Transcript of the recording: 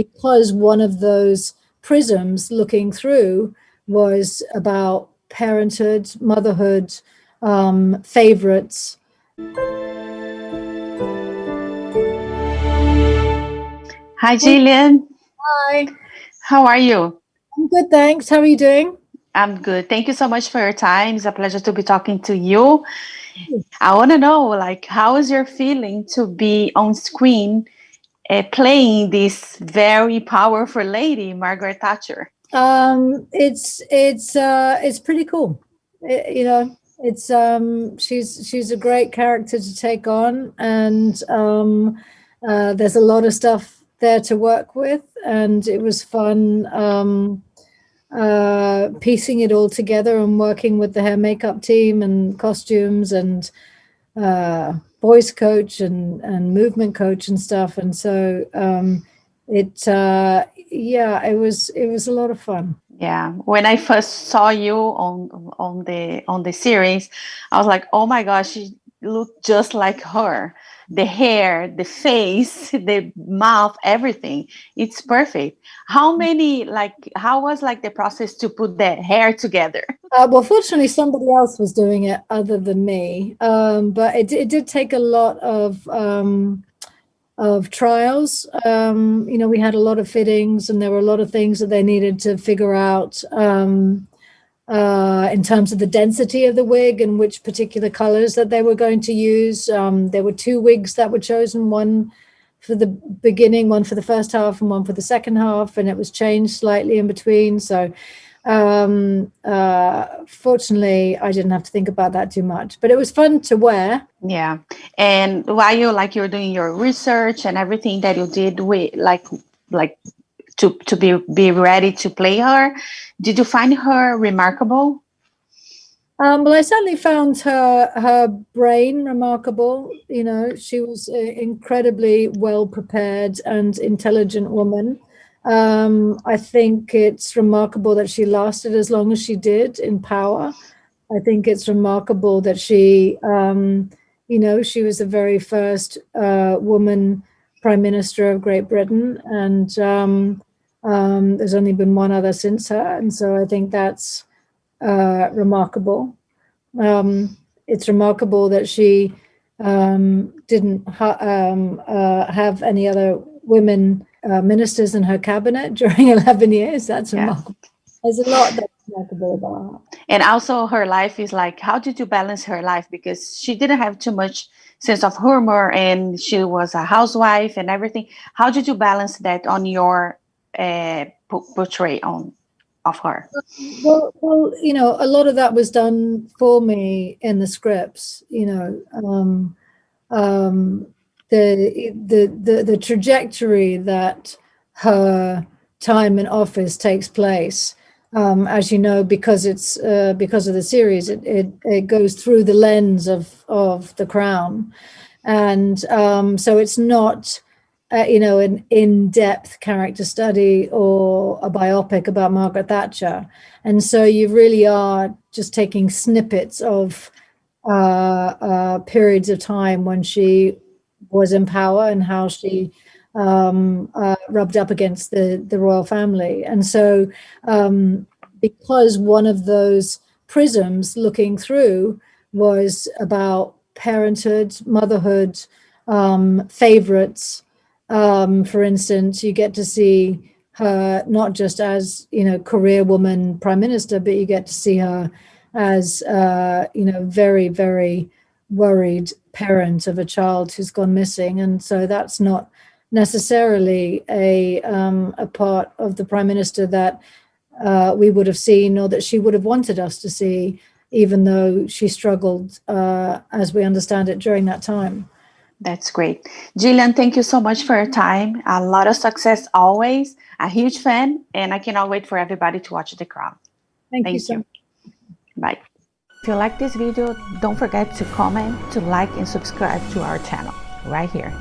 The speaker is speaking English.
because one of those prisms looking through was about parenthood, motherhood, favorites. Hi, Gillian. Hi. How are you? I'm good, thanks. How are you doing? I'm good. Thank you so much for your time. It's a pleasure to be talking to you. I want to know, like, how is your feeling to be on screen playing this very powerful lady, Margaret Thatcher? It's pretty cool. She's a great character to take on, and there's a lot of stuff there to work with, and it was fun piecing it all together and working with the hair makeup team and costumes and voice coach and movement coach and stuff. And so it was a lot of fun. Yeah, when I first saw you on the series, I was like, oh my gosh, she looked just like her. The hair, the face, the mouth, everything. It's perfect. How was like the process to put the hair together? Well, fortunately, somebody else was doing it other than me. But it did take a lot of trials. We had a lot of fittings, and there were a lot of things that they needed to figure out in terms of the density of the wig and which particular colors that they were going to use. There were 2 wigs that were chosen, one for the beginning, one for the first half, and one for the second half, and it was changed slightly in between. So fortunately, I didn't have to think about that too much, but it was fun to wear. Yeah. And while you're doing your research and everything that you did with like to be ready to play her, did you find her remarkable? Well, I certainly found her brain remarkable. She was an incredibly well prepared and intelligent woman. I think it's remarkable that she lasted as long as she did in power. I think it's remarkable that she she was the very first woman prime minister of Great Britain, and there's only been one other since her, and so I think that's remarkable. It's remarkable that she didn't have any other women ministers in her cabinet during 11 years. That's remarkable. There's a lot that's remarkable about her. And also her life is like, how did you balance her life? Because she didn't have too much sense of humor, and she was a housewife and everything. How did you balance that on your portray of her? Well, a lot of that was done for me in the scripts. The trajectory that her time in office takes place, as you know, because it's because of the series, it goes through the lens of the Crown, and so it's not an in-depth character study or a biopic about Margaret Thatcher. And so you really are just taking snippets of periods of time when she was in power and how she rubbed up against the royal family. And so because one of those prisms looking through was about parenthood, motherhood, favorites, for instance, you get to see her not just as, career woman prime minister, but you get to see her as, very, very worried parent of a child who's gone missing. And so that's not necessarily a part of the prime minister that we would have seen or that she would have wanted us to see, even though she struggled, as we understand it, during that time. That's great. Gillian, thank you so much for your time. A lot of success always. A huge fan, and I cannot wait for everybody to watch The Crown. Thank you so much. Bye. If you like this video, don't forget to comment, to like, and subscribe to our channel right here.